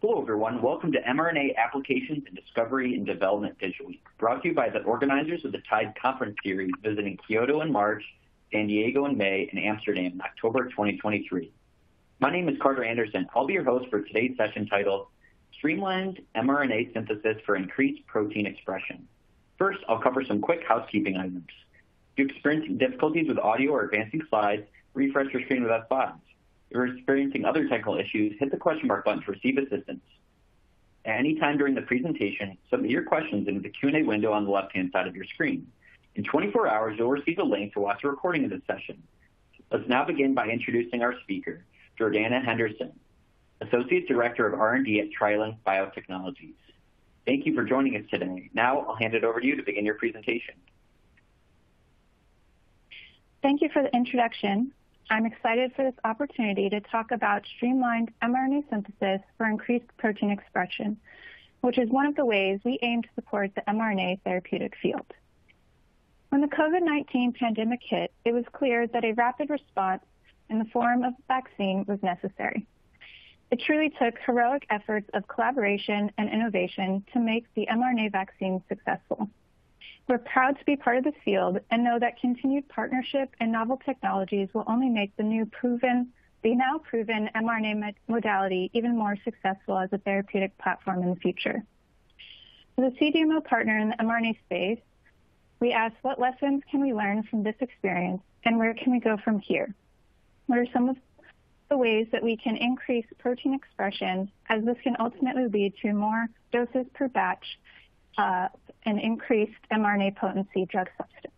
Hello, everyone. Welcome to mRNA Applications in Discovery and Development Digital Week, brought to you by the organizers of the TIDES Conference Series visiting Kyoto in March, San Diego in May, and Amsterdam in October 2023. My name is Carter Anderson. I'll be your host for today's session titled Streamlined mRNA Synthesis for Increased Protein Expression. First, I'll cover some quick housekeeping items. If you're experiencing difficulties with audio or advancing slides, refresh your screen with F5. If you're experiencing other technical issues, hit the question mark button to receive assistance. At any time during the presentation, submit your questions into the Q&A window on the left-hand side of your screen. In 24 hours, you'll receive a link to watch a recording of this session. Let's now begin by introducing our speaker, Jordana Henderson, Associate Director of R&D at TriLink BioTechnologies. Thank you for joining us today. Now, I'll hand it over to you to begin your presentation. Thank you for the introduction. I'm excited for this opportunity to talk about streamlined mRNA synthesis for increased protein expression, which is one of the ways we aim to support the mRNA therapeutic field. When the COVID-19 pandemic hit, it was clear that a rapid response in the form of vaccine was necessary. It truly took heroic efforts of collaboration and innovation to make the mRNA vaccine successful. We're proud to be part of this field and know that continued partnership and novel technologies will only make the now proven mRNA modality even more successful as a therapeutic platform in the future. As a CDMO partner in the mRNA space, we asked what lessons can we learn from this experience and where can we go from here? What are some of the ways that we can increase protein expression, as this can ultimately lead to more doses per batch and increased mRNA potency drug substance.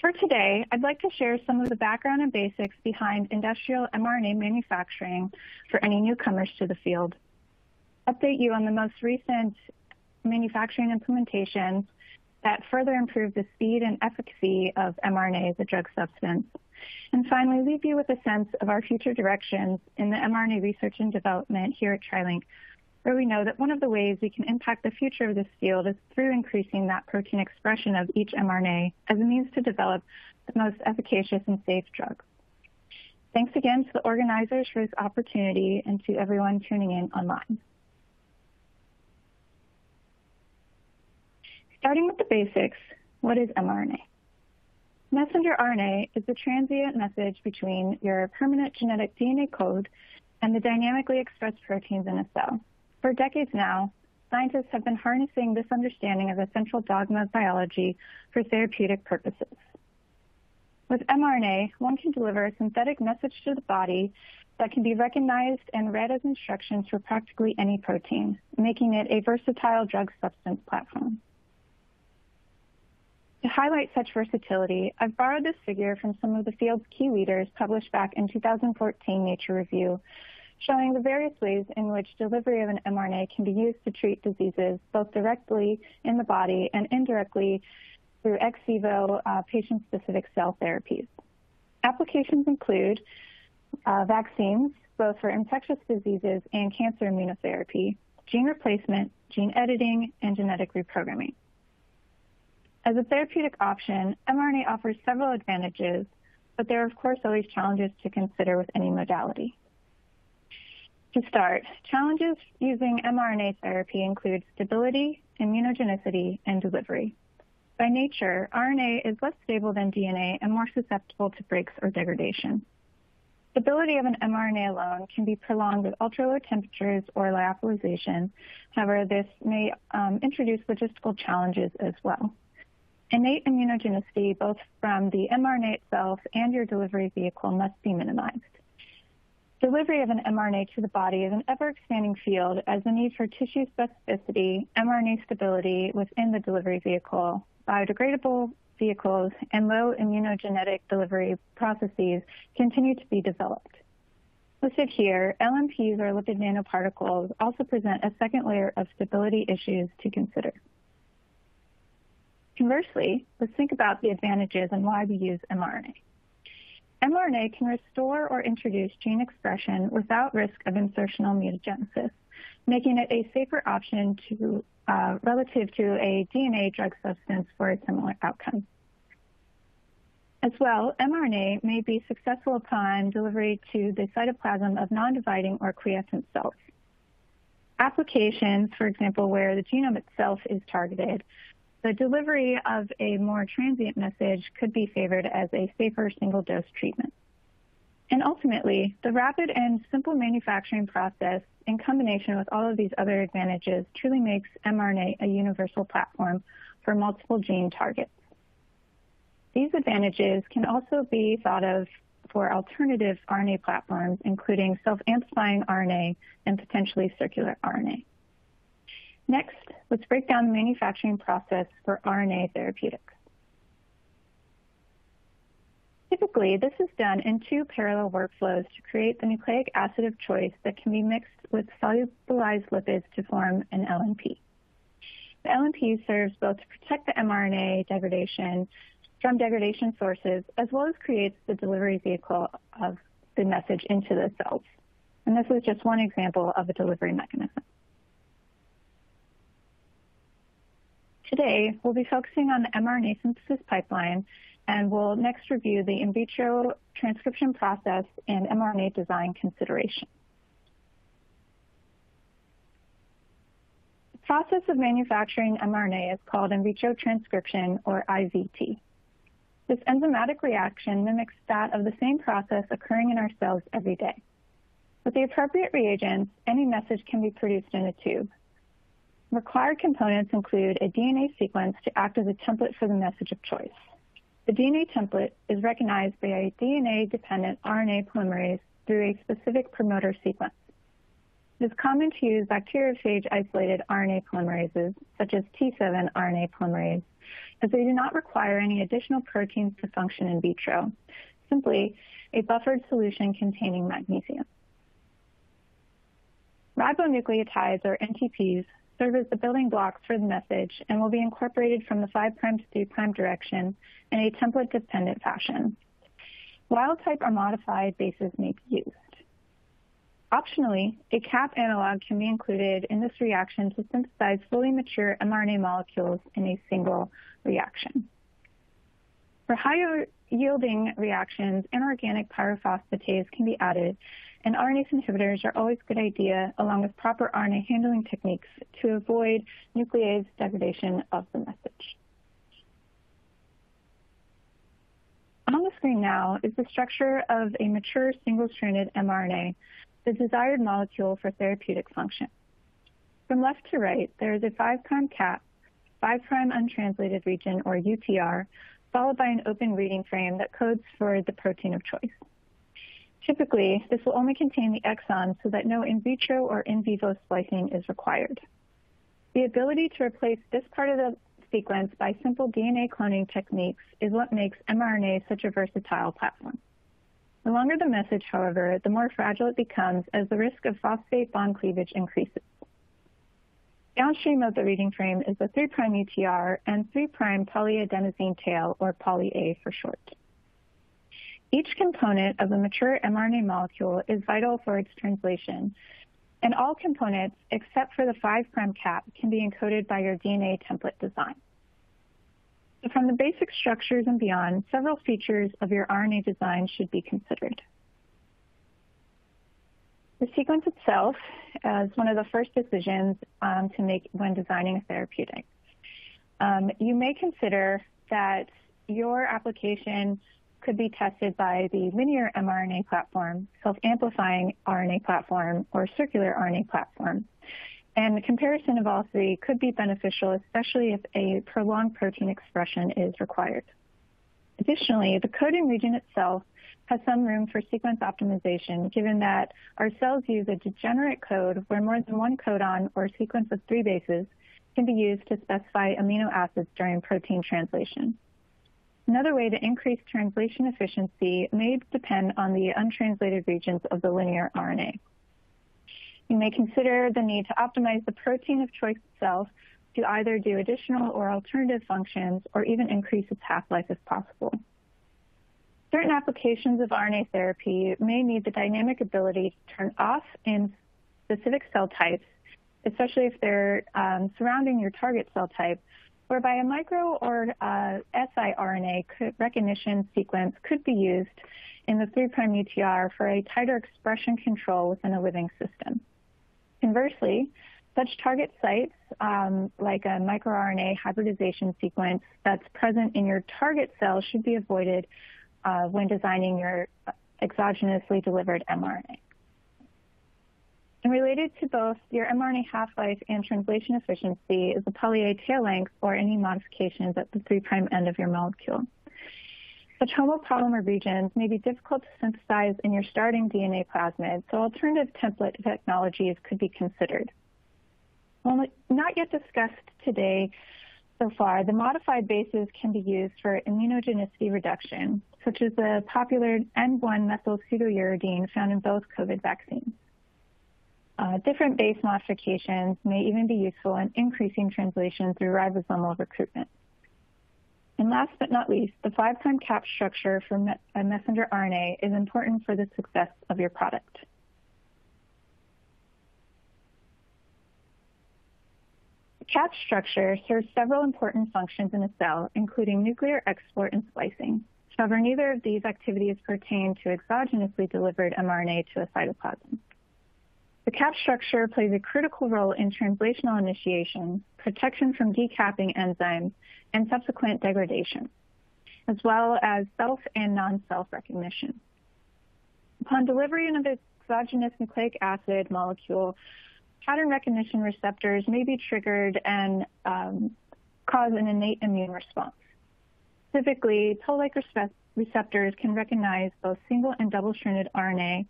For today, I'd like to share some of the background and basics behind industrial mRNA manufacturing for any newcomers to the field, update you on the most recent manufacturing implementations that further improve the speed and efficacy of mRNA as a drug substance, and finally leave you with a sense of our future directions in the mRNA research and development here at TriLink, where we know that one of the ways we can impact the future of this field is through increasing that protein expression of each mRNA as a means to develop the most efficacious and safe drugs. Thanks again to the organizers for this opportunity and to everyone tuning in online. Starting with the basics, what is mRNA? Messenger RNA is the transient message between your permanent genetic DNA code and the dynamically expressed proteins in a cell. For decades now, scientists have been harnessing this understanding of a central dogma of biology for therapeutic purposes. With mRNA, one can deliver a synthetic message to the body that can be recognized and read as instructions for practically any protein, making it a versatile drug substance platform. To highlight such versatility, I've borrowed this figure from some of the field's key leaders published back in 2014 Nature Review, showing the various ways in which delivery of an mRNA can be used to treat diseases both directly in the body and indirectly through ex vivo patient-specific cell therapies. Applications include vaccines, both for infectious diseases and cancer immunotherapy, gene replacement, gene editing, and genetic reprogramming. As a therapeutic option, mRNA offers several advantages, but there are, of course, always challenges to consider with any modality. To start, challenges using mRNA therapy include stability, immunogenicity, and delivery. By nature, RNA is less stable than DNA and more susceptible to breaks or degradation. Stability of an mRNA alone can be prolonged with ultra-low temperatures or lyophilization. However, this may introduce logistical challenges as well. Innate immunogenicity, both from the mRNA itself and your delivery vehicle, must be minimized. Delivery of an mRNA to the body is an ever-expanding field as the need for tissue specificity, mRNA stability within the delivery vehicle, biodegradable vehicles, and low immunogenic delivery processes continue to be developed. Listed here, LNPs or lipid nanoparticles also present a second layer of stability issues to consider. Conversely, let's think about the advantages and why we use mRNA. mRNA can restore or introduce gene expression without risk of insertional mutagenesis, making it a safer option relative to a DNA drug substance for a similar outcome. As well, mRNA may be successful upon delivery to the cytoplasm of non-dividing or quiescent cells. applications, for example, where the genome itself is targeted, the delivery of a more transient message could be favored as a safer single-dose treatment. And ultimately, the rapid and simple manufacturing process in combination with all of these other advantages truly makes mRNA a universal platform for multiple gene targets. These advantages can also be thought of for alternative RNA platforms, including self-amplifying RNA and potentially circular RNA. Next, let's break down the manufacturing process for RNA therapeutics. Typically, this is done in two parallel workflows to create the nucleic acid of choice that can be mixed with solubilized lipids to form an LNP. The LNP serves both to protect the mRNA degradation from degradation sources, as well as creates the delivery vehicle of the message into the cells. And this is just one example of a delivery mechanism. Today, we'll be focusing on the mRNA synthesis pipeline, and we'll next review the in vitro transcription process and mRNA design consideration. The process of manufacturing mRNA is called in vitro transcription, or IVT. This enzymatic reaction mimics that of the same process occurring in our cells every day. With the appropriate reagents, any message can be produced in a tube. Required components include a DNA sequence to act as a template for the message of choice. The DNA template is recognized by a DNA-dependent RNA polymerase through a specific promoter sequence. It is common to use bacteriophage-isolated RNA polymerases, such as T7 RNA polymerase, as they do not require any additional proteins to function in vitro, simply a buffered solution containing magnesium. Ribonucleotides, or NTPs, serve as the building blocks for the message and will be incorporated from the 5' to 3' direction in a template-dependent fashion. Wild-type or modified bases may be used. Optionally, a cap analog can be included in this reaction to synthesize fully mature mRNA molecules in a single reaction. For higher yielding reactions, inorganic pyrophosphatase can be added, and RNase inhibitors are always a good idea, along with proper RNA handling techniques to avoid nuclease degradation of the message. On the screen now is the structure of a mature single-stranded mRNA, the desired molecule for therapeutic function. From left to right, there is a 5' cap, 5' untranslated region, or UTR, followed by an open reading frame that codes for the protein of choice. Typically, this will only contain the exon so that no in vitro or in vivo splicing is required. The ability to replace this part of the sequence by simple DNA cloning techniques is what makes mRNA such a versatile platform. The longer the message, however, the more fragile it becomes as the risk of phosphate bond cleavage increases. Downstream of the reading frame is the 3' UTR and 3' polyadenosine tail, or poly-A for short. Each component of the mature mRNA molecule is vital for its translation, and all components except for the 5' cap can be encoded by your DNA template design. So from the basic structures and beyond, several features of your RNA design should be considered. The sequence itself is one of the first decisions to make when designing a therapeutic. You may consider that your application could be tested by the linear mRNA platform, self-amplifying RNA platform, or circular RNA platform. And the comparison of all three could be beneficial, especially if a prolonged protein expression is required. Additionally, the coding region itself has some room for sequence optimization, given that our cells use a degenerate code where more than one codon or sequence of 3 bases can be used to specify amino acids during protein translation. Another way to increase translation efficiency may depend on the untranslated regions of the linear RNA. You may consider the need to optimize the protein of choice itself to either do additional or alternative functions, or even increase its half-life if possible. Certain applications of RNA therapy may need the dynamic ability to turn off in specific cell types, especially if they're surrounding your target cell type, whereby a micro or siRNA recognition sequence could be used in the 3' UTR for a tighter expression control within a living system. Conversely, such target sites, like a microRNA hybridization sequence that's present in your target cell, should be avoided when designing your exogenously delivered mRNA. And related to both your mRNA half-life and translation efficiency is the poly-A tail length or any modifications at the 3' end of your molecule. Such homopolymer regions may be difficult to synthesize in your starting DNA plasmid, so alternative template technologies could be considered. While not yet discussed today so far, the modified bases can be used for immunogenicity reduction, such as the popular N1-methyl pseudouridine found in both COVID vaccines. Different base modifications may even be useful in increasing translation through ribosomal recruitment. And last but not least, the 5' cap structure for a messenger RNA is important for the success of your product. The cap structure serves several important functions in a cell, including nuclear export and splicing. However, neither of these activities pertain to exogenously delivered mRNA to a cytoplasm. The cap structure plays a critical role in translational initiation, protection from decapping enzymes, and subsequent degradation, as well as self and non-self recognition. Upon delivery of an exogenous nucleic acid molecule, pattern recognition receptors may be triggered and cause an innate immune response. Specifically, toll-like receptors can recognize both single and double-stranded RNA,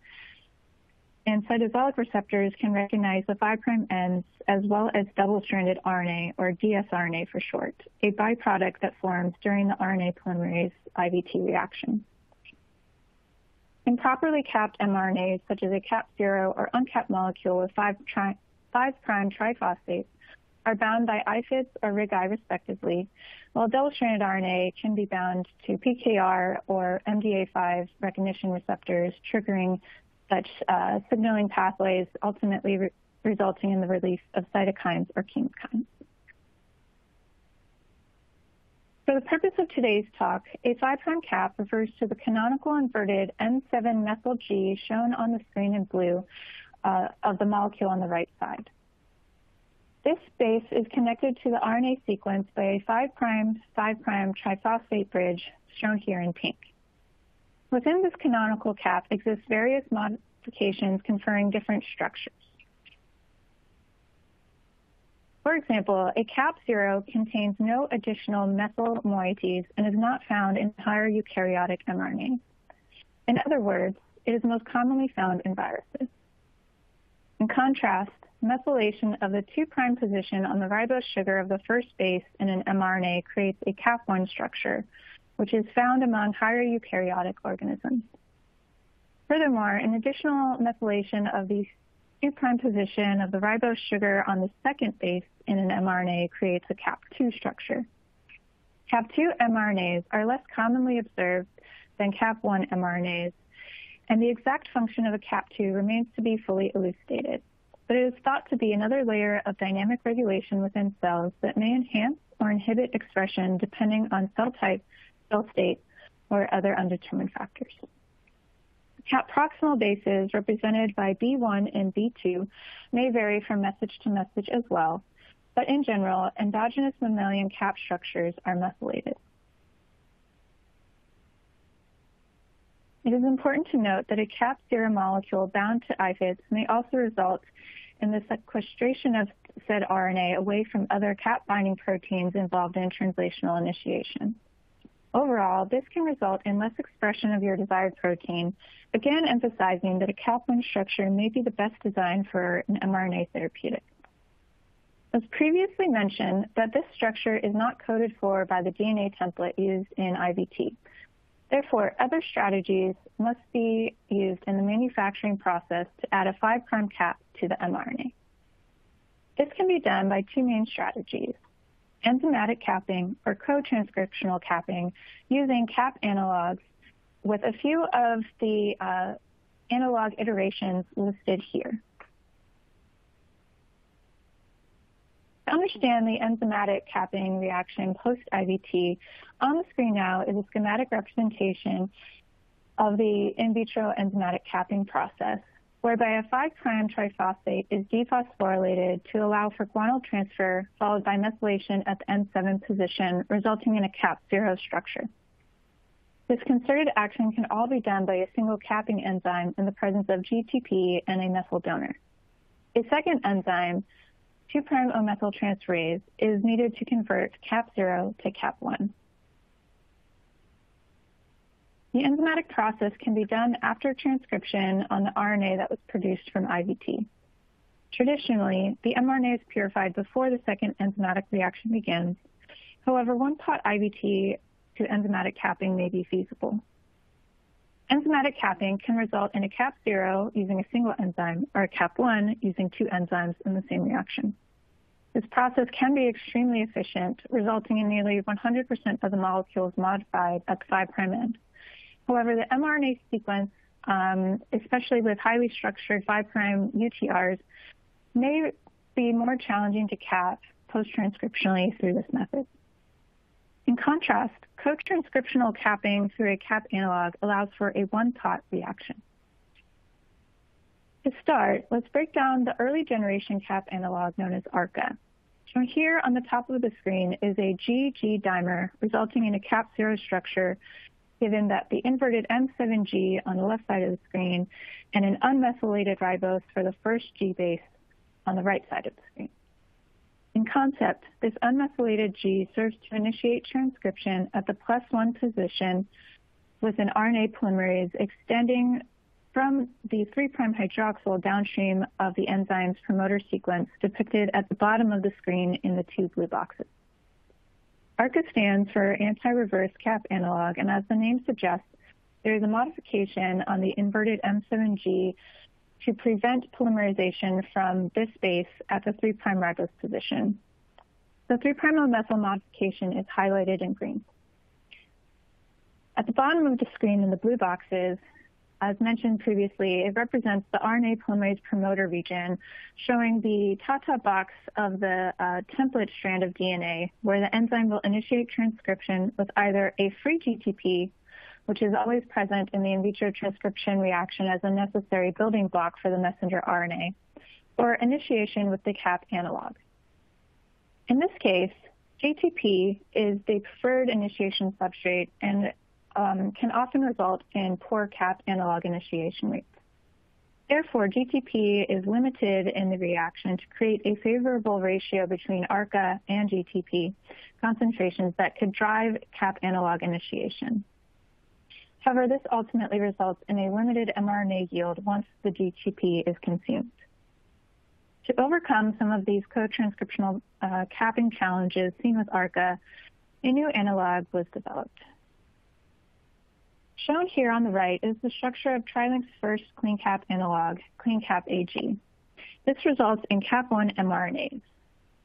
and cytosolic receptors can recognize the 5' ends as well as double-stranded RNA, or dsRNA for short, a byproduct that forms during the RNA polymerase IVT reaction. Improperly capped mRNAs, such as a cap0 or uncapped molecule with 5' triphosphates, are bound by IFIDs or RIG-I respectively, while double-stranded RNA can be bound to PKR or MDA5 recognition receptors, triggering such signaling pathways, ultimately resulting in the release of cytokines or chemokines. For the purpose of today's talk, a 5' cap refers to the canonical inverted N7-methyl-G shown on the screen in blue of the molecule on the right side. This base is connected to the RNA sequence by a 5' triphosphate bridge shown here in pink. Within this canonical cap exist various modifications conferring different structures. For example, a cap0 contains no additional methyl moieties and is not found in higher eukaryotic mRNA. In other words, it is most commonly found in viruses. In contrast, methylation of the 2' position on the ribose sugar of the first base in an mRNA creates a cap1 structure, which is found among higher eukaryotic organisms. Furthermore, an additional methylation of the 2' position of the ribose sugar on the second base in an mRNA creates a cap2 structure. Cap2 mRNAs are less commonly observed than cap1 mRNAs, and the exact function of a cap2 remains to be fully elucidated, but it is thought to be another layer of dynamic regulation within cells that may enhance or inhibit expression depending on cell type, cell state, or other undetermined factors. Cap proximal bases represented by B1 and B2 may vary from message to message as well, but in general, endogenous mammalian cap structures are methylated. It is important to note that a cap0 molecule bound to IFIDs may also result in the sequestration of said RNA away from other cap-binding proteins involved in translational initiation. Overall, this can result in less expression of your desired protein, again emphasizing that a cap1 structure may be the best design for an mRNA therapeutic. As previously mentioned, that this structure is not coded for by the DNA template used in IVT. Therefore, other strategies must be used in the manufacturing process to add a 5' cap to the mRNA. This can be done by two main strategies: enzymatic capping or co-transcriptional capping using cap analogs, with a few of the analog iterations listed here. To understand the enzymatic capping reaction post-IVT, on the screen now is a schematic representation of the in vitro enzymatic capping process, whereby a 5' triphosphate is dephosphorylated to allow for guanyl transfer, followed by methylation at the N7 position, resulting in a cap0 structure. This concerted action can all be done by a single capping enzyme in the presence of GTP and a methyl donor. A second enzyme, 2'-O-methyltransferase, is needed to convert cap0 to cap1. The enzymatic process can be done after transcription on the RNA that was produced from IVT. Traditionally, the mRNA is purified before the second enzymatic reaction begins. However, one-pot IVT to enzymatic capping may be feasible. Enzymatic capping can result in a cap0 using a single enzyme or a cap1 using two enzymes in the same reaction. This process can be extremely efficient, resulting in nearly 100% of the molecules modified at the 5' end. However, the mRNA sequence, especially with highly structured 5' UTRs, may be more challenging to cap post-transcriptionally through this method. In contrast, co-transcriptional capping through a cap analog allows for a one-pot reaction. To start, let's break down the early generation cap analog known as ARCA. Shown here on the top of the screen is a GG dimer resulting in a cap0 structure, given that the inverted M7G on the left side of the screen and an unmethylated ribose for the first G base on the right side of the screen. In concept, this unmethylated G serves to initiate transcription at the +1 position with an RNA polymerase extending from the 3' hydroxyl downstream of the enzyme's promoter sequence depicted at the bottom of the screen in the two blue boxes. ARCA stands for anti-reverse cap analog, and as the name suggests, there is a modification on the inverted M7G to prevent polymerization from this base at the 3' ribose position. The 3' methyl modification is highlighted in green. At the bottom of the screen in the blue boxes, as mentioned previously, it represents the RNA polymerase promoter region, showing the top box of the template strand of DNA, where the enzyme will initiate transcription with either a free GTP, which is always present in the in vitro transcription reaction as a necessary building block for the messenger RNA, or initiation with the cap analog. In this case, GTP is the preferred initiation substrate and can often result in poor cap analog initiation rates. Therefore, GTP is limited in the reaction to create a favorable ratio between ARCA and GTP concentrations that could drive cap analog initiation. However, this ultimately results in a limited mRNA yield once the GTP is consumed. To overcome some of these co-transcriptional capping challenges seen with ARCA, a new analog was developed. Shown here on the right is the structure of TriLink's first CleanCap analog, CleanCap AG. This results in Cap1 mRNAs.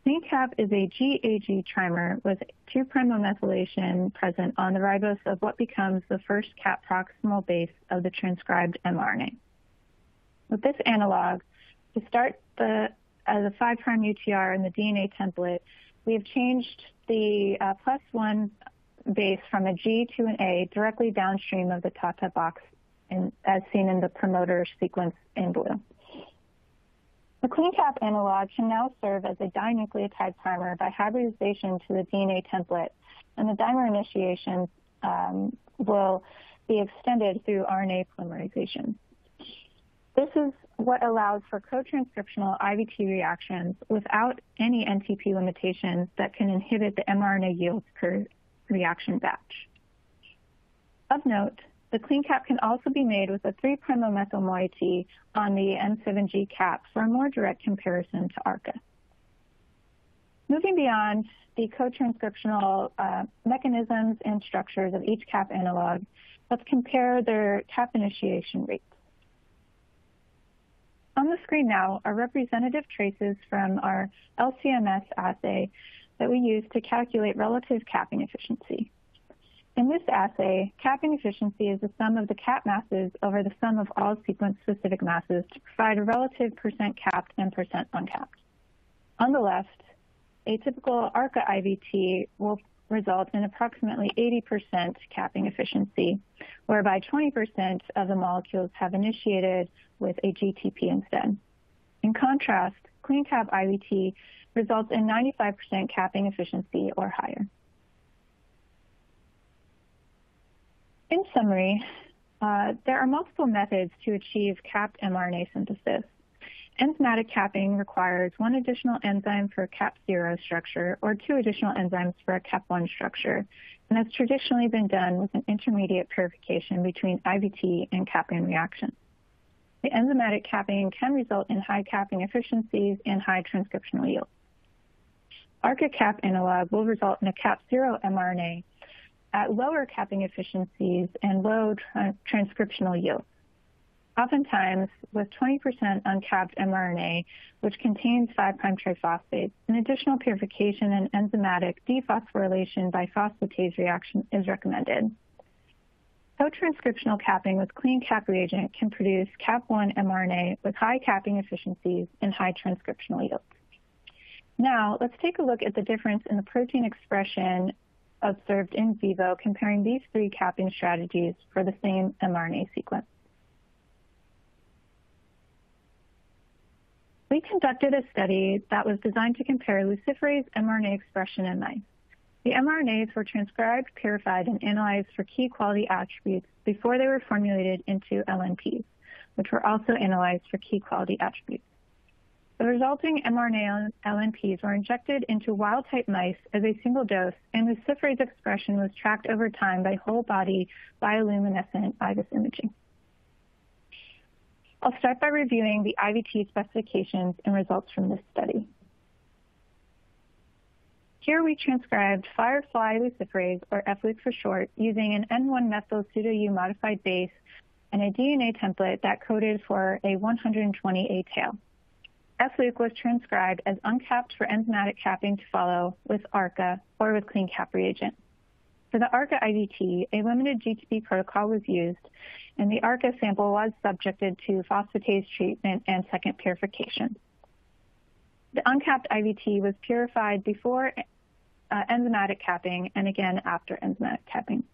CleanCap is a GAG trimer with 2' methylation present on the ribose of what becomes the first cap proximal base of the transcribed mRNA. With this analog, to start as a 5' UTR in the DNA template, we have changed the +1 base from a G to an A directly downstream of the Tata box, as seen in the promoter sequence in blue. The CleanCap analog can now serve as a dinucleotide primer by hybridization to the DNA template, and the dimer initiation will be extended through RNA polymerization. This is what allows for co-transcriptional IVT reactions without any NTP limitations that can inhibit the mRNA yields per reaction batch. Of note, the CleanCap can also be made with a 3' methyl moiety on the N7G cap for a more direct comparison to ARCA. Moving beyond the co-transcriptional mechanisms and structures of each cap analog, let's compare their cap initiation rates. On the screen now are representative traces from our LCMS assay that we use to calculate relative capping efficiency. In this assay, capping efficiency is the sum of the cap masses over the sum of all sequence-specific masses to provide a relative percent capped and percent uncapped. On the left, a typical ARCA IVT will result in approximately 80% capping efficiency, whereby 20% of the molecules have initiated with a GTP instead. In contrast, CleanCap IVT results in 95% capping efficiency or higher. In summary, there are multiple methods to achieve capped mRNA synthesis. Enzymatic capping requires one additional enzyme for a Cap0 structure or two additional enzymes for a Cap1 structure, and has traditionally been done with an intermediate purification between IVT and capping reaction. The enzymatic capping can result in high capping efficiencies and high transcriptional yield. ARCA cap analog will result in a Cap0 mRNA at lower capping efficiencies and low transcriptional yield. Oftentimes, with 20% uncapped mRNA, which contains 5' triphosphate, an additional purification and enzymatic dephosphorylation by phosphatase reaction is recommended. Co-transcriptional capping with CleanCap reagent can produce Cap1 mRNA with high capping efficiencies and high transcriptional yields. Now, let's take a look at the difference in the protein expression observed in vivo comparing these three capping strategies for the same mRNA sequence. We conducted a study that was designed to compare luciferase mRNA expression in mice. The mRNAs were transcribed, purified, and analyzed for key quality attributes before they were formulated into LNPs, which were also analyzed for key quality attributes. The resulting mRNA LNPs were injected into wild-type mice as a single dose, and luciferase expression was tracked over time by whole-body bioluminescent IVUS imaging. I'll start by reviewing the IVT specifications and results from this study. Here we transcribed firefly luciferase, or FLUC for short, using an N1-methyl pseudo-U modified base and a DNA template that coded for a 120A tail. FLUC was transcribed as uncapped for enzymatic capping to follow with ARCA or with CleanCap reagent. For the ARCA IVT, a limited GTP protocol was used, and the ARCA sample was subjected to phosphatase treatment and second purification. The uncapped IVT was purified before enzymatic capping and again after enzymatic capping.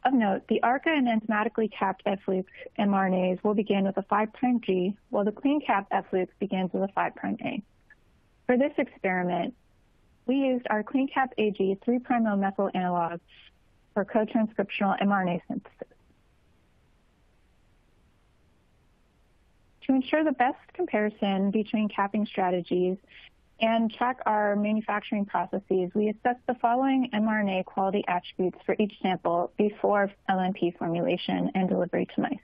Of note, the ARCA and enzymatically capped FLUC mRNAs will begin with a 5' G, while the CleanCap FLUC begins with a 5' A. For this experiment, we used our CleanCap AG 3' methyl analog for co-transcriptional mRNA synthesis. To ensure the best comparison between capping strategies and track our manufacturing processes, we assessed the following mRNA quality attributes for each sample before LNP formulation and delivery to mice.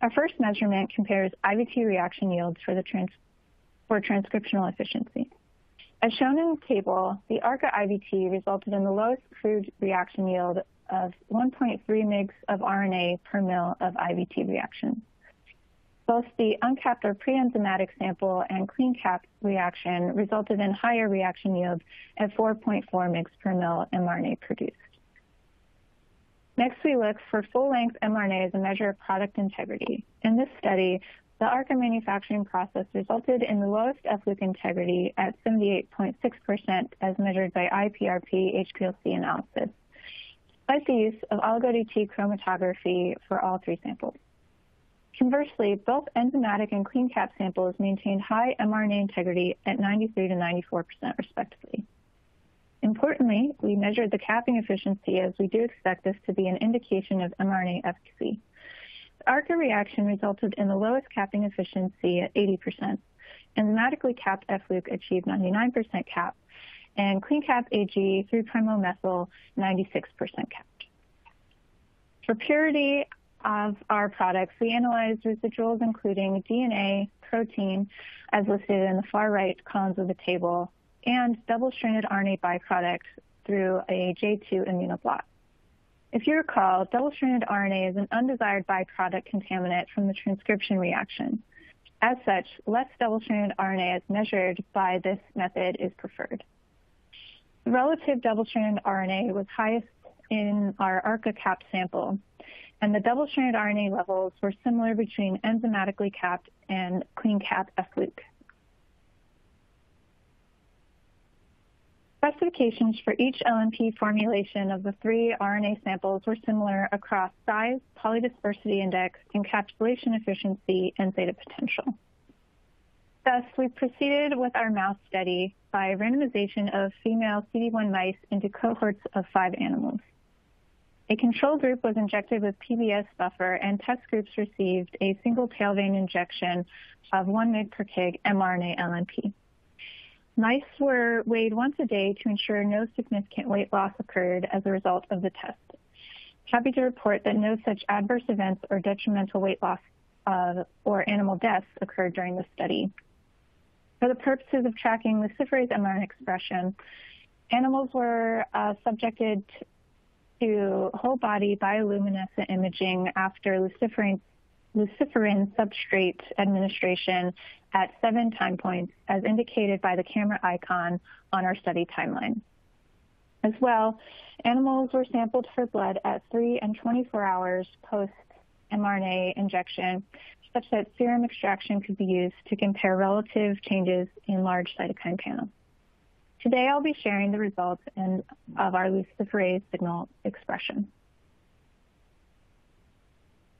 Our first measurement compares IVT reaction yields for transcriptional efficiency. As shown in the table, the ARCA IVT resulted in the lowest crude reaction yield of 1.3 mg of RNA per mil of IVT reaction. Both the uncapped or pre-enzymatic sample and CleanCap reaction resulted in higher reaction yields at 4.4 mg per mil mRNA produced. Next, we looked for full-length mRNA as a measure of product integrity. In this study, the ARCA manufacturing process resulted in the lowest FLUC integrity at 78.6% as measured by IPRP HPLC analysis, despite the use of oligo-DT chromatography for all three samples. Conversely, both enzymatic and CleanCap samples maintained high mRNA integrity at 93 to 94% respectively. Importantly, we measured the capping efficiency, as we do expect this to be an indication of mRNA efficacy. The ARCA reaction resulted in the lowest capping efficiency at 80%. Enzymatically capped FLUC achieved 99% cap, and CleanCap AG 3'-methyl 96% capped. For purity of our products, we analyzed residuals including DNA, protein, as listed in the far right columns of the table, and double-stranded RNA byproduct through a J2 immunoblot. If you recall, double-stranded RNA is an undesired byproduct contaminant from the transcription reaction. As such, less double-stranded RNA as measured by this method is preferred. The relative double-stranded RNA was highest in our ARCA cap sample, and the double-stranded RNA levels were similar between enzymatically capped and CleanCap FLUC. Specifications for each LNP formulation of the 3 RNA samples were similar across size, polydispersity index, encapsulation efficiency, and zeta potential. Thus, we proceeded with our mouse study by randomization of female CD1 mice into cohorts of 5 animals. A control group was injected with PBS buffer, and test groups received a single tail vein injection of 1 mg/kg mRNA LNP. Mice were weighed once a day to ensure no significant weight loss occurred as a result of the test. Happy to report that no such adverse events or detrimental weight loss or animal deaths occurred during the study. For the purposes of tracking luciferase mRNA expression, animals were subjected to whole body bioluminescent imaging after luciferin substrate administration at 7 time points, as indicated by the camera icon on our study timeline. As well, animals were sampled for blood at 3 and 24 hours post-mRNA injection, such that serum extraction could be used to compare relative changes in large cytokine panels. Today, I'll be sharing the results of our luciferase signal expression.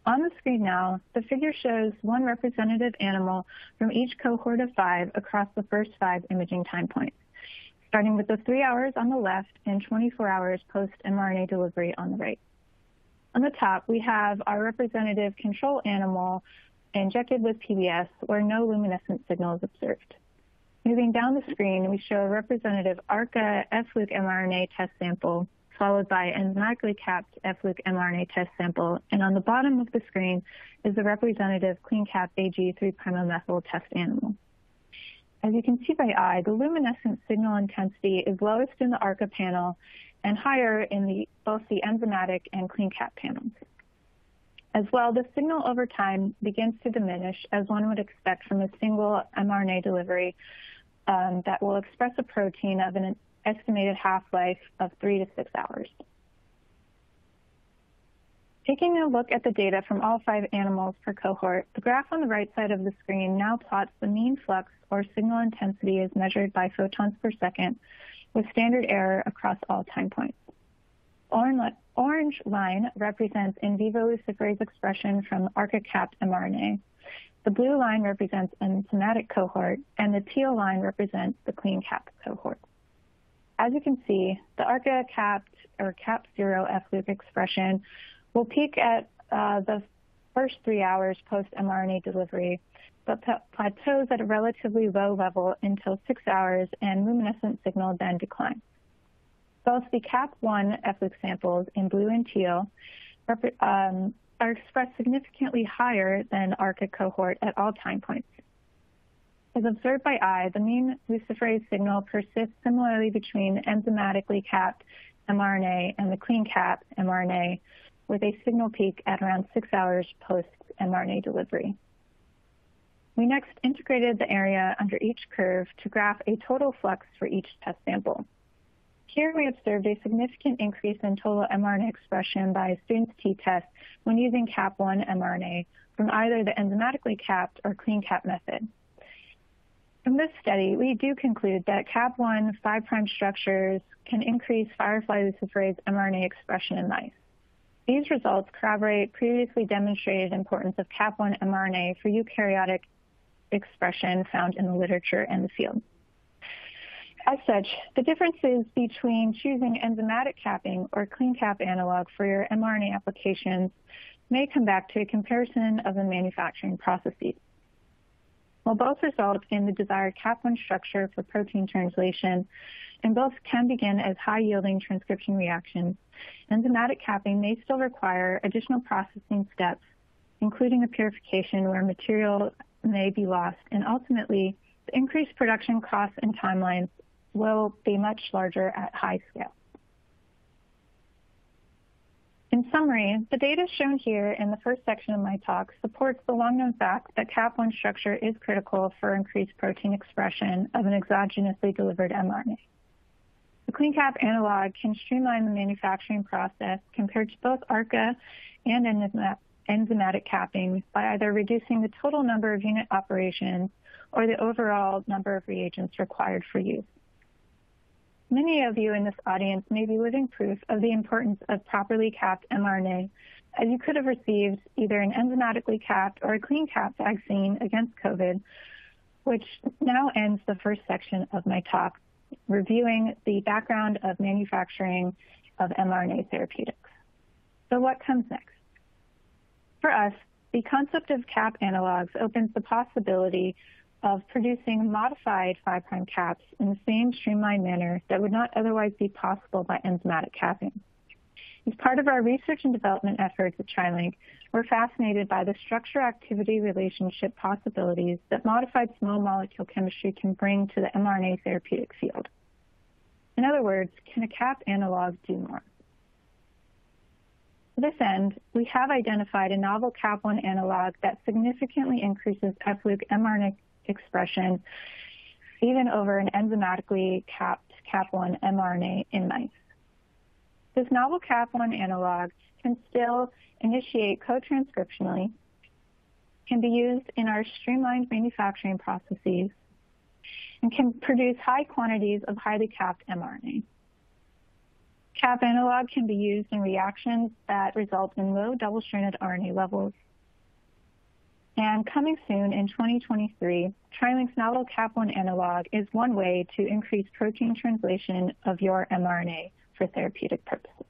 On the screen now, the figure shows 1 representative animal from each cohort of 5 across the first 5 imaging time points, starting with the 3 hours on the left and 24 hours post-mRNA delivery on the right. On the top, we have our representative control animal injected with PBS, where no luminescent signal is observed. Moving down the screen, we show a representative ARCA F-Luke mRNA test sample, followed by enzymatically capped F-Luke mRNA test sample, and on the bottom of the screen is the representative CleanCap AG 3'-methyl test animal. As you can see by eye, the luminescent signal intensity is lowest in the ARCA panel and higher in both the enzymatic and CleanCap panels. As well, the signal over time begins to diminish, as one would expect from a single mRNA delivery that will express a protein of an estimated half-life of 3 to 6 hours. Taking a look at the data from all 5 animals per cohort, the graph on the right side of the screen now plots the mean flux or signal intensity as measured by photons per second with standard error across all time points. Orange line represents in vivo luciferase expression from ARCA-capped mRNA. The blue line represents an enzymatic cohort, and the teal line represents the CleanCap cohort. As you can see, the ARCA-capped or CAP0 F-Luke expression will peak at the first 3 hours post-mRNA delivery, but plateaus at a relatively low level until 6 hours, and luminescent signal then declines. Both the CAP1 F-Luke samples in blue and teal are expressed significantly higher than ARCA cohort at all time points. As observed by eye, the mean luciferase signal persists similarly between enzymatically capped mRNA and the CleanCap mRNA, with a signal peak at around 6 hours post-mRNA delivery. We next integrated the area under each curve to graph a total flux for each test sample. Here we observed a significant increase in total mRNA expression by a student's t-test when using CAP1 mRNA from either the enzymatically capped or CleanCap method. From this study, we do conclude that CAP1 5' structures can increase firefly luciferase mRNA expression in mice. These results corroborate previously demonstrated importance of CAP1 mRNA for eukaryotic expression found in the literature and the field. As such, the differences between choosing enzymatic capping or CleanCap analog for your mRNA applications may come back to a comparison of the manufacturing processes. While both result in the desired CAP1 structure for protein translation, and both can begin as high-yielding transcription reactions, enzymatic capping may still require additional processing steps, including a purification where material may be lost, and ultimately, the increased production costs and timelines will be much larger at high scale. In summary, the data shown here in the first section of my talk supports the long-known fact that CAP1 structure is critical for increased protein expression of an exogenously delivered mRNA. The CleanCap analog can streamline the manufacturing process compared to both ARCA and enzymatic capping by either reducing the total number of unit operations or the overall number of reagents required for use. Many of you in this audience may be living proof of the importance of properly capped mRNA, as you could have received either an enzymatically capped or a CleanCap vaccine against COVID, which now ends the first section of my talk, reviewing the background of manufacturing of mRNA therapeutics. So what comes next? For us, the concept of cap analogs opens the possibility of producing modified 5' caps in the same streamlined manner that would not otherwise be possible by enzymatic capping. As part of our research and development efforts at TriLink, we're fascinated by the structure-activity relationship possibilities that modified small molecule chemistry can bring to the mRNA therapeutic field. In other words, can a cap analog do more? To this end, we have identified a novel Cap1 analog that significantly increases F-Luke mRNA expression even over an enzymatically capped Cap1 mRNA in mice. This novel Cap1 analog can still initiate co-transcriptionally, can be used in our streamlined manufacturing processes, and can produce high quantities of highly capped mRNA. Cap analog can be used in reactions that result in low double-stranded RNA levels. And coming soon in 2023, TriLink's novel Cap1 analog is one way to increase protein translation of your mRNA for therapeutic purposes.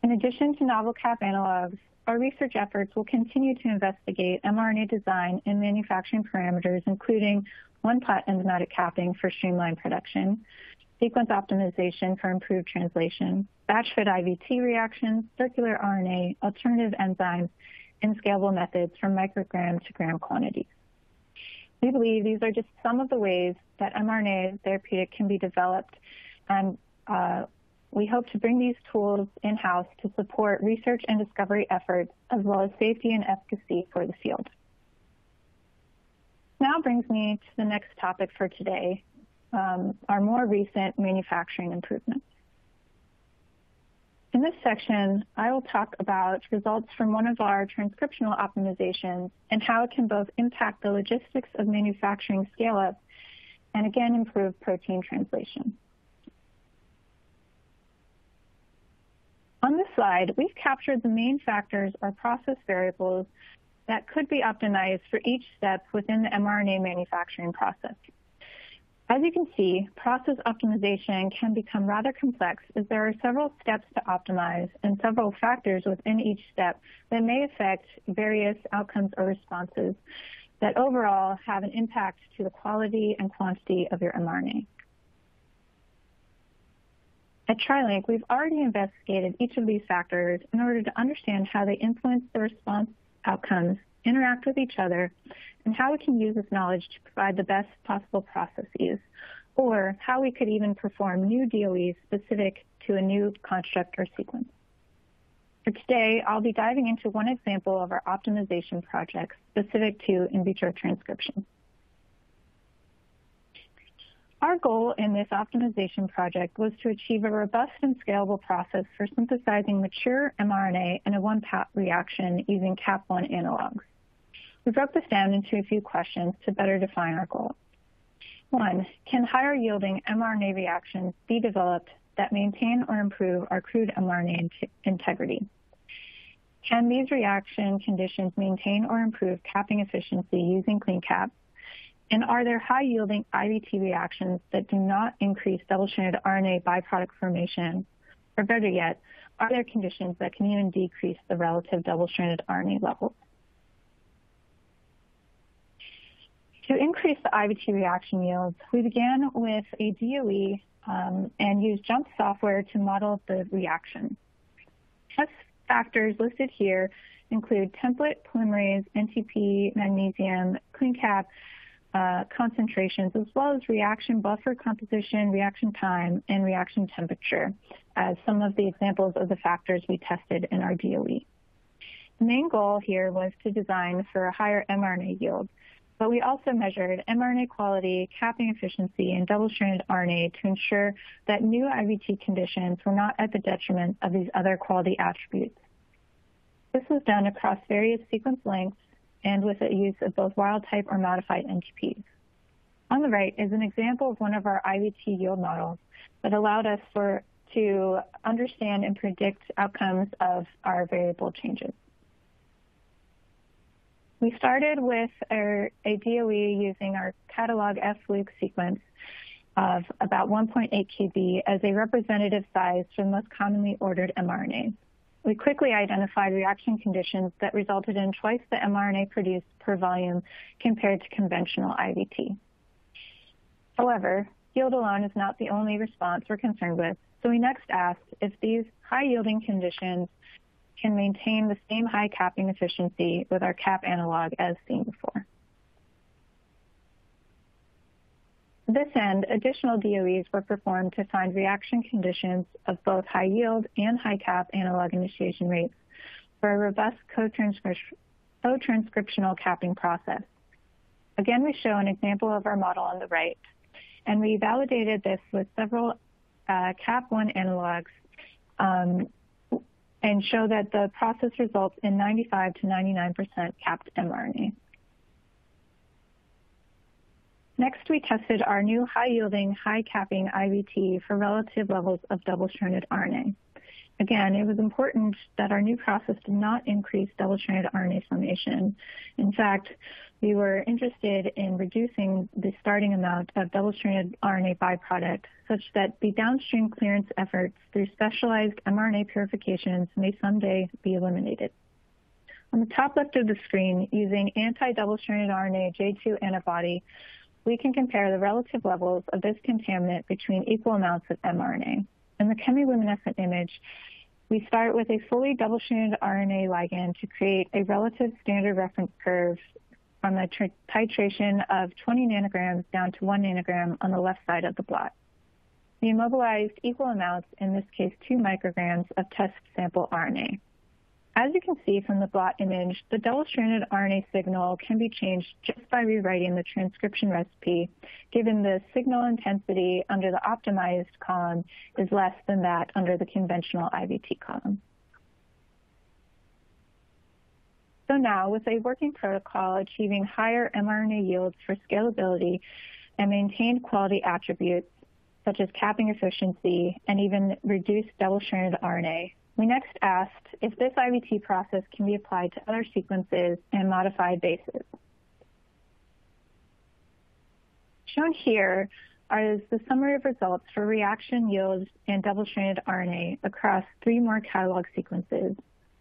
In addition to novel cap analogs, our research efforts will continue to investigate mRNA design and manufacturing parameters, including one-pot enzymatic capping for streamlined production, sequence optimization for improved translation, batch-fed IVT reactions, circular RNA, alternative enzymes, and scalable methods from microgram to gram quantities. We believe these are just some of the ways that mRNA therapeutic can be developed, and we hope to bring these tools in-house to support research and discovery efforts, as well as safety and efficacy for the field. Now brings me to the next topic for today, our more recent manufacturing improvements. In this section, I will talk about results from one of our transcriptional optimizations and how it can both impact the logistics of manufacturing scale-up and again improve protein translation. On this slide, we've captured the main factors or process variables that could be optimized for each step within the mRNA manufacturing process. As you can see, process optimization can become rather complex as there are several steps to optimize and several factors within each step that may affect various outcomes or responses that overall have an impact to the quality and quantity of your mRNA. At TriLink, we've already investigated each of these factors in order to understand how they influence the response outcomes, interact with each other, and how we can use this knowledge to provide the best possible processes, or how we could even perform new DOEs specific to a new construct or sequence. For today, I'll be diving into one example of our optimization project specific to in vitro transcription. Our goal in this optimization project was to achieve a robust and scalable process for synthesizing mature mRNA in a one-pot reaction using Cap1 analogs. We broke this down into a few questions to better define our goal. 1, can higher yielding mRNA reactions be developed that maintain or improve our crude mRNA integrity? Can these reaction conditions maintain or improve capping efficiency using CleanCap? And are there high-yielding IVT reactions that do not increase double-stranded RNA byproduct formation? Or better yet, are there conditions that can even decrease the relative double-stranded RNA levels? To increase the IVT reaction yields, we began with a DOE and used JUMP software to model the reaction. Test factors listed here include template, polymerase, NTP, magnesium, CleanCap, concentrations, as well as reaction buffer composition, reaction time, and reaction temperature as some of the examples of the factors we tested in our DOE. The main goal here was to design for a higher mRNA yield, but we also measured mRNA quality, capping efficiency, and double-stranded RNA to ensure that new IVT conditions were not at the detriment of these other quality attributes. This was done across various sequence lengths and with the use of both wild-type or modified NTPs. On the right is an example of one of our IVT yield models that allowed us to understand and predict outcomes of our variable changes. We started with a DOE using our catalog F-Luke sequence of about 1.8 kb as a representative size for the most commonly ordered mRNA. We quickly identified reaction conditions that resulted in twice the mRNA produced per volume compared to conventional IVT. However, yield alone is not the only response we're concerned with, so we next asked if these high-yielding conditions can maintain the same high capping efficiency with our cap analog as seen before. To this end, additional DOEs were performed to find reaction conditions of both high yield and high cap analog initiation rates for a robust co-transcriptional capping process. Again, we show an example of our model on the right, and we validated this with several Cap1 analogs and show that the process results in 95 to 99% capped mRNA. Next, we tested our new high-yielding, high-capping IVT for relative levels of double-stranded RNA. Again, it was important that our new process did not increase double-stranded RNA formation. In fact, we were interested in reducing the starting amount of double-stranded RNA byproduct such that the downstream clearance efforts through specialized mRNA purifications may someday be eliminated. On the top left of the screen, using anti-double-stranded RNA J2 antibody, we can compare the relative levels of this contaminant between equal amounts of mRNA. In the chemiluminescent image, we start with a fully double-stranded RNA ligand to create a relative standard reference curve from a titration of 20 nanograms down to 1 nanogram on the left side of the blot. We immobilized equal amounts, in this case 2 micrograms, of test sample RNA. As you can see from the blot image, the double-stranded RNA signal can be changed just by rewriting the transcription recipe, given the signal intensity under the optimized column is less than that under the conventional IVT column. So now, with a working protocol achieving higher mRNA yields for scalability and maintained quality attributes, such as capping efficiency and even reduced double-stranded RNA, we next asked if this IVT process can be applied to other sequences and modified bases. Shown here are the summary of results for reaction yields and double-stranded RNA across 3 more catalog sequences,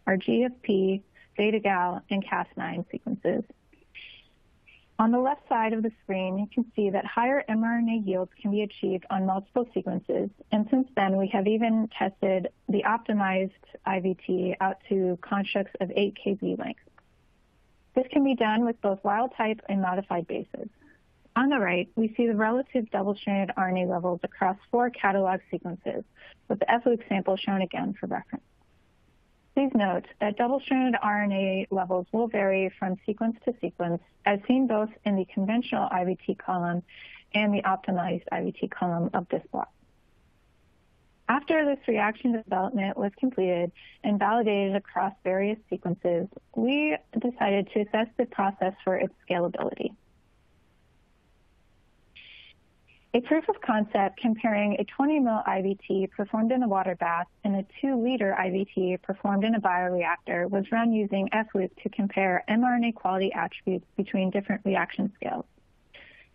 our GFP, beta-gal, and Cas9 sequences. On the left side of the screen, you can see that higher mRNA yields can be achieved on multiple sequences, and since then we have even tested the optimized IVT out to constructs of 8 kb length. This can be done with both wild-type and modified bases. On the right, we see the relative double-stranded RNA levels across 4 catalog sequences, with the F-Luke sample shown again for reference. Please note that double-stranded RNA levels will vary from sequence to sequence, as seen both in the conventional IVT column and the optimized IVT column of this plot. After this reaction development was completed and validated across various sequences, we decided to assess the process for its scalability. A proof of concept comparing a 20 ml IVT performed in a water bath and a 2-liter IVT performed in a bioreactor was run using F-Luke to compare mRNA quality attributes between different reaction scales.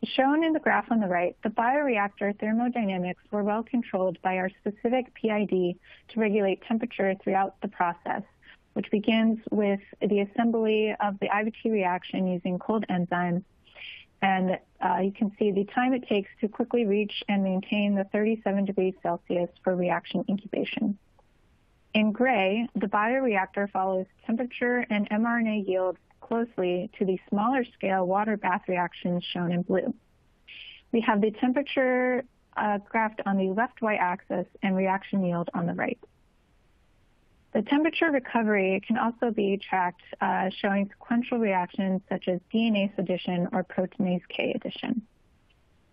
As shown in the graph on the right, the bioreactor thermodynamics were well controlled by our specific PID to regulate temperature throughout the process, which begins with the assembly of the IVT reaction using cold enzymes. And you can see the time it takes to quickly reach and maintain the 37 degrees Celsius for reaction incubation. In gray, the bioreactor follows temperature and mRNA yields closely to the smaller scale water bath reactions shown in blue. We have the temperature graphed on the left y-axis and reaction yield on the right. The temperature recovery can also be tracked showing sequential reactions such as DNase addition or proteinase K addition.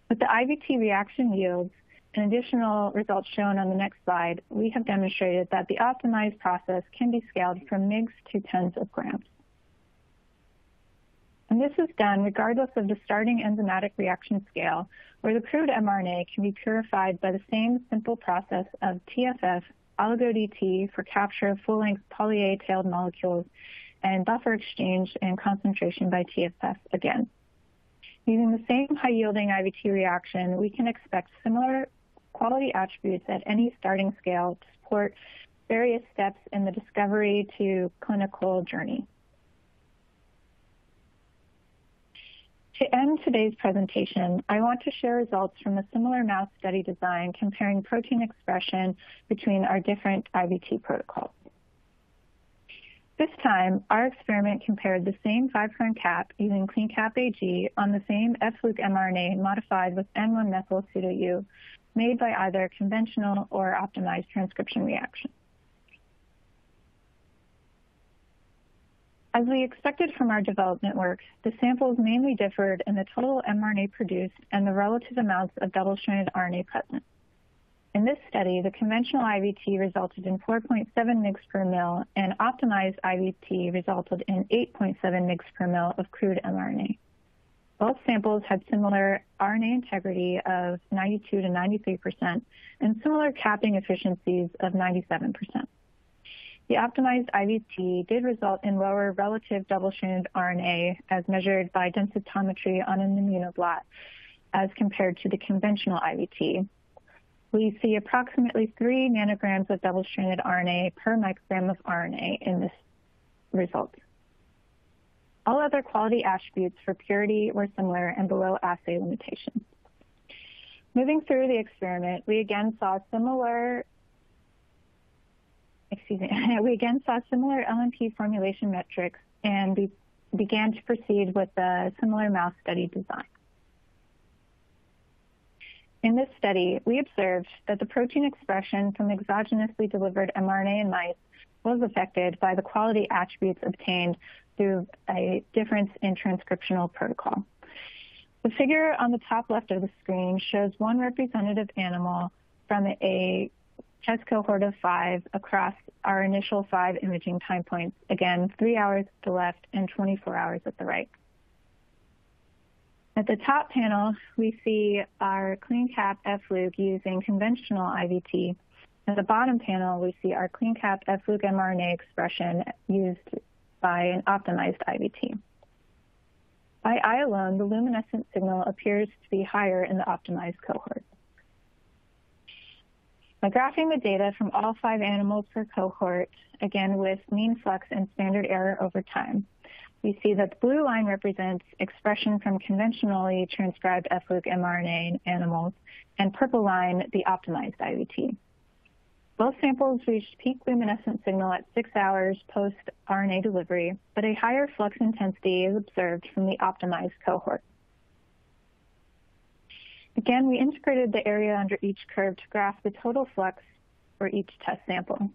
With the IVT reaction yields and additional results shown on the next slide, we have demonstrated that the optimized process can be scaled from mgs to tens of grams. And this is done regardless of the starting enzymatic reaction scale, where the crude mRNA can be purified by the same simple process of TFF, oligo-DT for capture of full-length poly-A-tailed molecules, and buffer exchange and concentration by TFF again. Using the same high-yielding IVT reaction, we can expect similar quality attributes at any starting scale to support various steps in the discovery to clinical journey. To end today's presentation, I want to share results from a similar mouse study design comparing protein expression between our different IVT protocols. This time, our experiment compared the same 5' cap using CleanCap AG on the same F-Luke mRNA modified with N1-methyl pseudo-U made by either conventional or optimized transcription reaction. As we expected from our development work, the samples mainly differed in the total mRNA produced and the relative amounts of double-stranded RNA present. In this study, the conventional IVT resulted in 4.7 mg per ml, and optimized IVT resulted in 8.7 mg per ml of crude mRNA. Both samples had similar RNA integrity of 92 to 93% and similar capping efficiencies of 97%. The optimized IVT did result in lower relative double-stranded RNA as measured by densitometry on an immunoblot as compared to the conventional IVT. We see approximately 3 nanograms of double-stranded RNA per microgram of RNA in this result. All other quality attributes for purity were similar and below assay limitations. Moving through the experiment, we again saw similar LNP formulation metrics, and we began to proceed with a similar mouse study design. In this study, we observed that the protein expression from exogenously delivered mRNA in mice was affected by the quality attributes obtained through a difference in transcriptional protocol. The figure on the top left of the screen shows one representative animal from a test cohort of 5 across our initial 5 imaging time points, again, 3 hours at the left and 24 hours at the right. At the top panel, we see our CleanCap F-Luke using conventional IVT. At the bottom panel, we see our CleanCap F-Luke mRNA expression used by an optimized IVT. By eye alone, the luminescent signal appears to be higher in the optimized cohort. By graphing the data from all 5 animals per cohort, again with mean flux and standard error over time, we see that the blue line represents expression from conventionally transcribed F-Luke mRNA in animals, and purple line, the optimized IVT. Both samples reached peak luminescent signal at 6 hours post-RNA delivery, but a higher flux intensity is observed from the optimized cohort. Again, we integrated the area under each curve to graph the total flux for each test sample.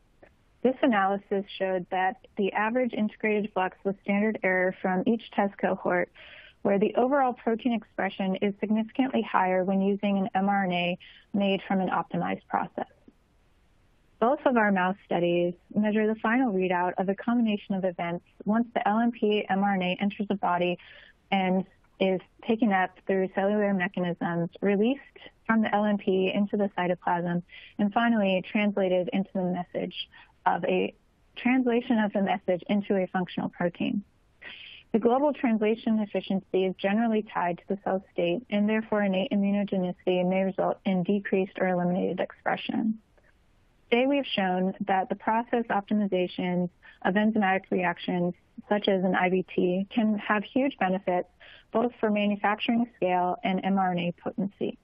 This analysis showed that the average integrated flux with standard error from each test cohort, where the overall protein expression is significantly higher when using an mRNA made from an optimized process. Both of our mouse studies measure the final readout of a combination of events once the LNP mRNA enters the body and is taken up through cellular mechanisms, released from the LNP into the cytoplasm, and finally translated into the message of a translation of the message into a functional protein. The global translation efficiency is generally tied to the cell state, and therefore innate immunogenicity may result in decreased or eliminated expression. Today we've shown that the process optimizations of enzymatic reactions, such as an IVT, can have huge benefits both for manufacturing scale and mRNA potency.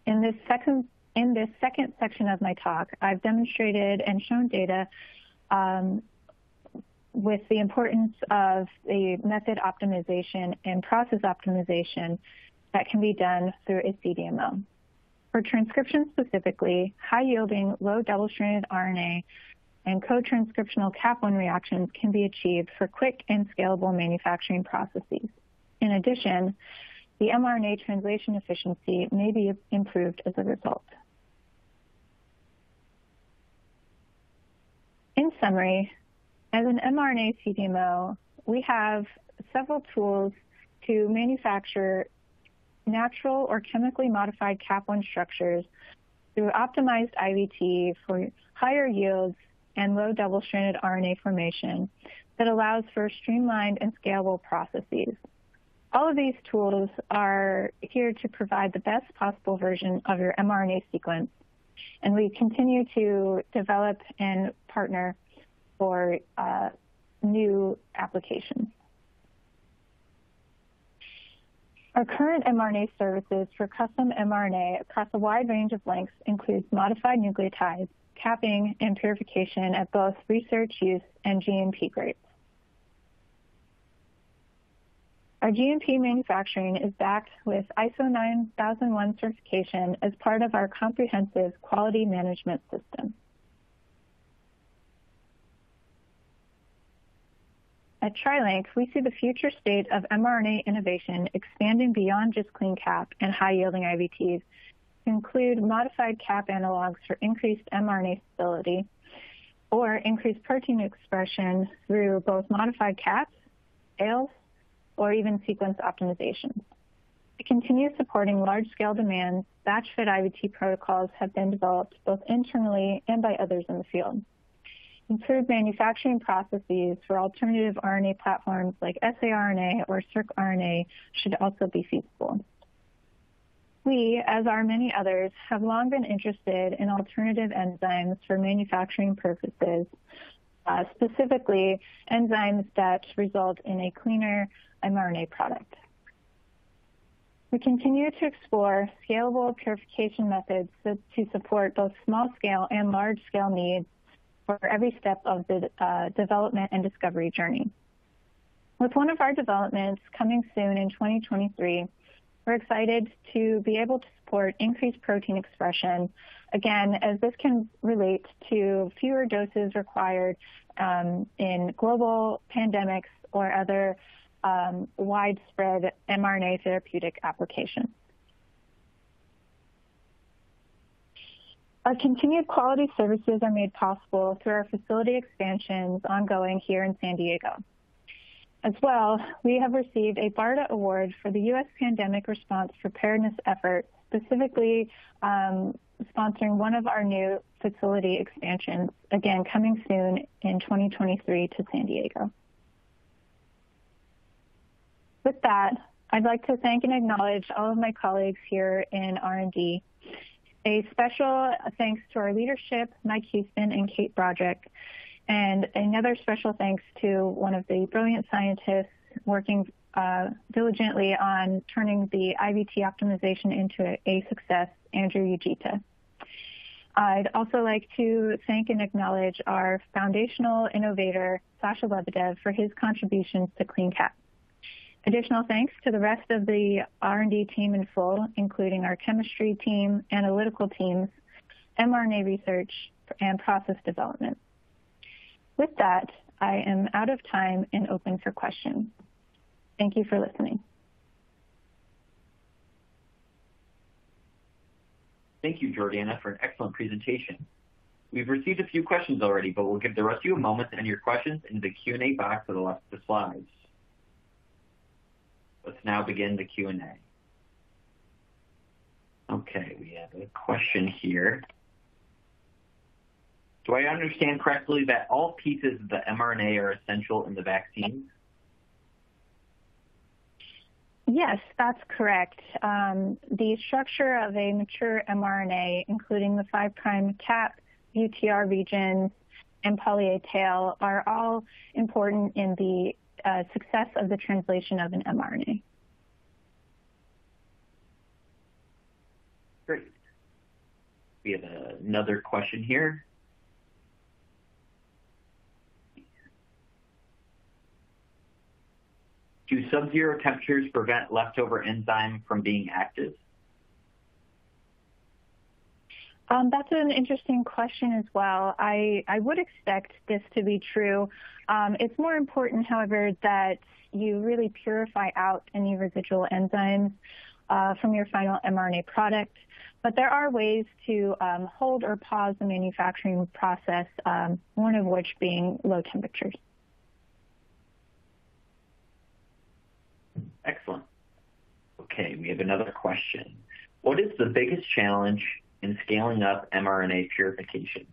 In this second section of my talk, I've demonstrated and shown data with the importance of the method optimization and process optimization that can be done through a CDMO. For transcription specifically, high-yielding, low double-stranded RNA and co-transcriptional Cap1 reactions can be achieved for quick and scalable manufacturing processes. In addition, the mRNA translation efficiency may be improved as a result. In summary, as an mRNA CDMO, we have several tools to manufacture natural or chemically modified Cap1 structures through optimized IVT for higher yields and low double-stranded RNA formation that allows for streamlined and scalable processes. All of these tools are here to provide the best possible version of your mRNA sequence, and we continue to develop and partner for new applications. Our current mRNA services for custom mRNA across a wide range of lengths includes modified nucleotides, capping, and purification at both research use and GMP grades. Our GMP manufacturing is backed with ISO 9001 certification as part of our comprehensive quality management system. At TriLink, we see the future state of mRNA innovation expanding beyond just CleanCap and high-yielding IVTs to include modified cap analogs for increased mRNA stability or increased protein expression through both modified caps, ALs, or even sequence optimization. To continue supporting large-scale demands, batch-fit IVT protocols have been developed both internally and by others in the field. Improved manufacturing processes for alternative RNA platforms like saRNA or circRNA should also be feasible. We, as are many others, have long been interested in alternative enzymes for manufacturing purposes, specifically enzymes that result in a cleaner mRNA product. We continue to explore scalable purification methods to support both small-scale and large-scale needs for every step of the development and discovery journey. With one of our developments coming soon in 2023, we're excited to be able to support increased protein expression, again, as this can relate to fewer doses required in global pandemics or other widespread mRNA therapeutic applications. Our continued quality services are made possible through our facility expansions ongoing here in San Diego. As well, we have received a BARDA award for the U.S. Pandemic Response Preparedness effort, specifically sponsoring one of our new facility expansions, again, coming soon in 2023 to San Diego. With that, I'd like to thank and acknowledge all of my colleagues here in R&D. A special thanks to our leadership, Mike Houston and Kate Broderick, and another special thanks to one of the brilliant scientists working diligently on turning the IVT optimization into a success, Andrew Ujita. I'd also like to thank and acknowledge our foundational innovator, Sasha Lebedev, for his contributions to CleanCap. Additional thanks to the rest of the R&D team in full, including our chemistry team, analytical teams, mRNA research, and process development. With that, I am out of time and open for questions. Thank you for listening. Thank you, Jordana, for an excellent presentation. We've received a few questions already, but we'll give the rest of you a moment to enter your questions into the Q&A box to the left of the slides. Let's now begin the Q&A. Okay, we have a question here. Do I understand correctly that all pieces of the mRNA are essential in the vaccine? Yes, that's correct. The structure of a mature mRNA, including the 5' cap, UTR regions, and poly-A tail, are all important in the success of the translation of an mRNA. Great. We have another question here. Do sub-zero temperatures prevent leftover enzyme from being active? That's an interesting question as well. I would expect this to be true. It's more important, however, that you really purify out any residual enzymes from your final mRNA product. But there are ways to hold or pause the manufacturing process, one of which being low temperatures. Excellent. Okay, we have another question. What is the biggest challenge in scaling up mRNA purification?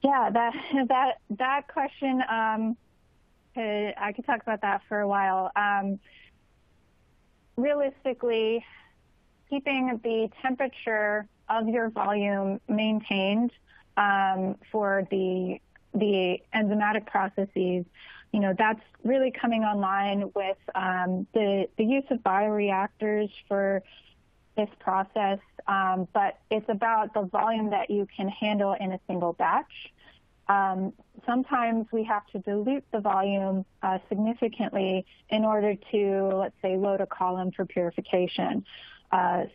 Yeah, that question, I could talk about that for a while. Realistically, keeping the temperature of your volume maintained for the enzymatic processes, that's really coming online with the use of bioreactors for this process, but it's about the volume that you can handle in a single batch. Sometimes we have to dilute the volume significantly in order to, let's say, load a column for purification.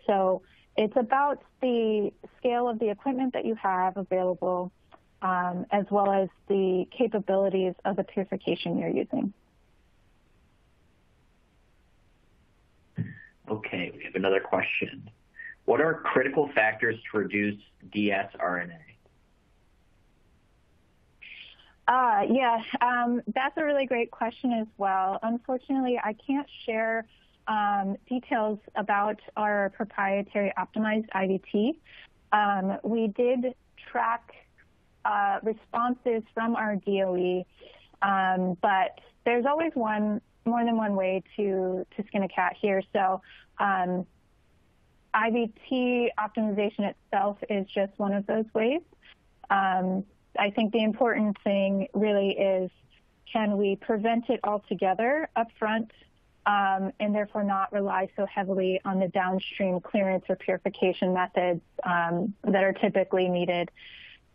So it's about the scale of the equipment that you have available, as well as the capabilities of the purification you're using. Okay, we have another question. What are critical factors to reduce dsRNA? That's a really great question as well. Unfortunately, I can't share details about our proprietary optimized IVT. We did track responses from our DOE, but there's always more than one way to skin a cat here. So IVT optimization itself is just one of those ways. I think the important thing really is, can we prevent it altogether up front and therefore not rely so heavily on the downstream clearance or purification methods that are typically needed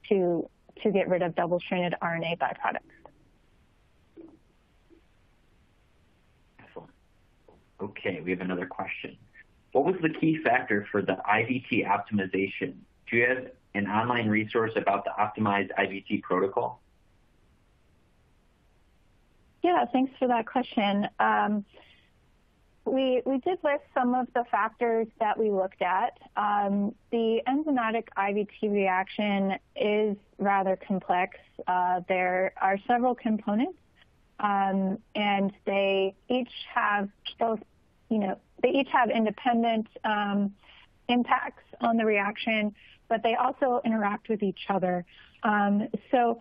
to get rid of double-stranded RNA byproducts. Excellent. Okay, we have another question. What was the key factor for the IVT optimization? Do you have an online resource about the optimized IVT protocol? Yeah, thanks for that question. We did list some of the factors that we looked at. The enzymatic IVT reaction is rather complex. There are several components, and they each have independent impacts on the reaction, but they also interact with each other. So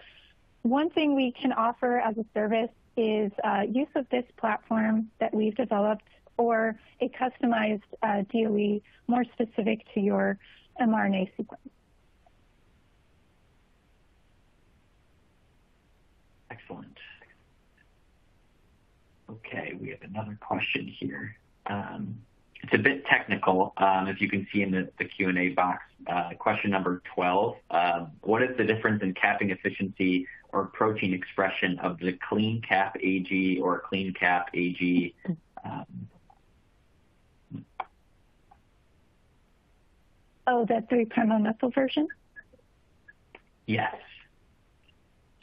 one thing we can offer as a service is use of this platform that we've developed, or a customized DOE more specific to your mRNA sequence. Excellent. Okay, we have another question here. It's a bit technical, if you can see in the Q&A box. Question number 12. What is the difference in capping efficiency or protein expression of the CleanCap AG or CleanCap AG? The 3'-O-methyl version? Yes.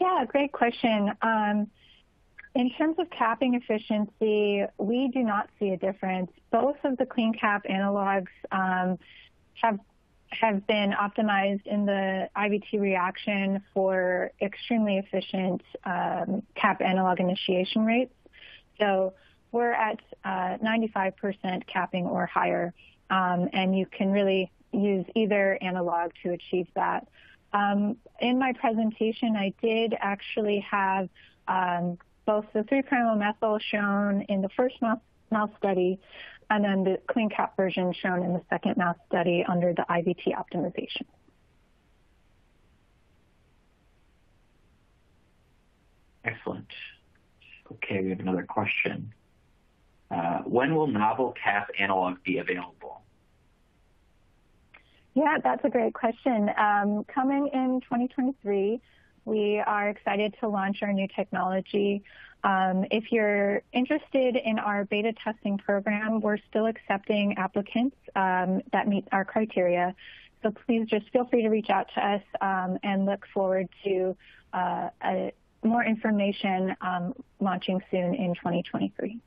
Yeah, great question. In terms of capping efficiency, we do not see a difference. Both of the CleanCap analogs have been optimized in the IVT reaction for extremely efficient cap analog initiation rates. So we're at 95% capping or higher, and you can really use either analog to achieve that. In my presentation, I did actually have both the 3'-O-methyl shown in the first mouse study, and then the CleanCap version shown in the second mouse study under the IVT optimization. Excellent. Okay, we have another question. When will novel cap analog be available? Yeah, that's a great question. Coming in 2023, we are excited to launch our new technology. If you're interested in our beta testing program, we're still accepting applicants that meet our criteria. So please just feel free to reach out to us and look forward to more information launching soon in 2023.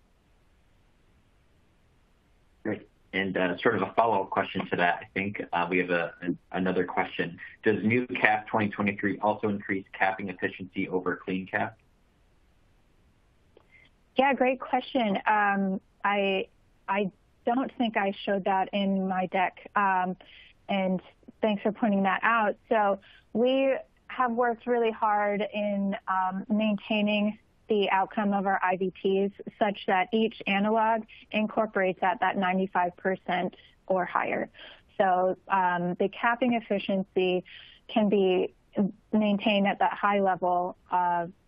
Great. And sort of a follow-up question to that, I think we have another question. Does new CAP 2023 also increase capping efficiency over CleanCap? Yeah, great question. I don't think I showed that in my deck, and thanks for pointing that out. So we have worked really hard in maintaining the outcome of our IVTs such that each analog incorporates at that 95% or higher. So the capping efficiency can be maintained at that high level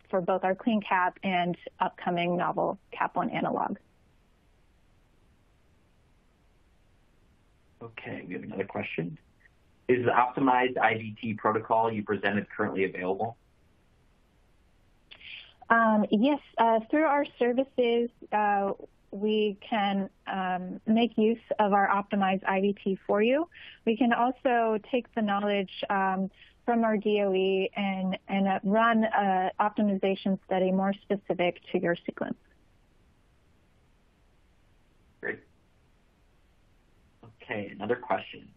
for both our CleanCap and upcoming novel Cap1 analog. Okay, we have another question. Is the optimized IVT protocol you presented currently available? Yes, through our services, we can make use of our optimized IVT for you. We can also take the knowledge from our DOE and run an optimization study more specific to your sequence. Great. Okay, another question.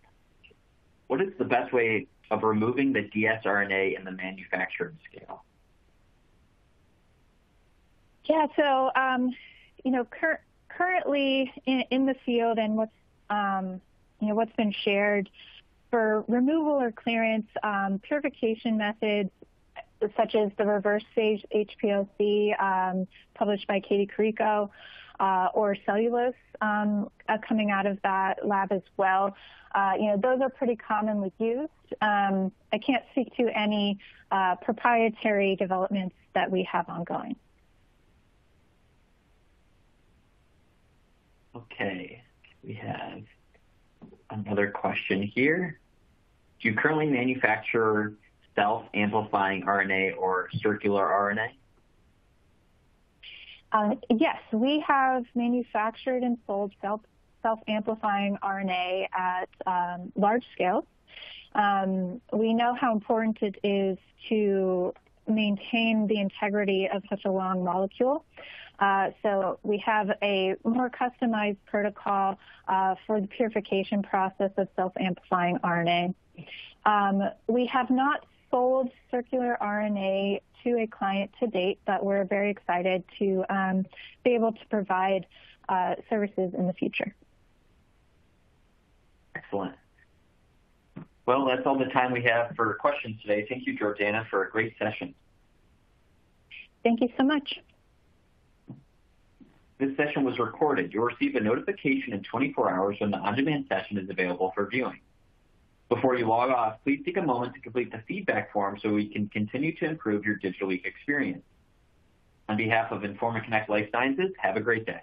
What is the best way of removing the dsRNA in the manufacturing scale? Yeah, so currently in the field and what's been shared for removal or clearance, purification methods such as the reverse phase HPLC published by Katie Carrico or cellulose coming out of that lab as well. Those are pretty commonly used. I can't speak to any proprietary developments that we have ongoing. Okay, we have another question here. Do you currently manufacture self-amplifying RNA or circular RNA? Yes, we have manufactured and sold self-amplifying RNA at large scale. We know how important it is to maintain the integrity of such a long molecule. So we have a more customized protocol for the purification process of self-amplifying RNA. We have not sold circular RNA to a client to date, but we're very excited to be able to provide services in the future. Excellent. Well, that's all the time we have for questions today. Thank you, Jordana, for a great session. Thank you so much. This session was recorded. You'll receive a notification in 24 hours when the on-demand session is available for viewing. Before you log off, please take a moment to complete the feedback form so we can continue to improve your Digital Week experience. On behalf of Inform and Connect Life Sciences, have a great day.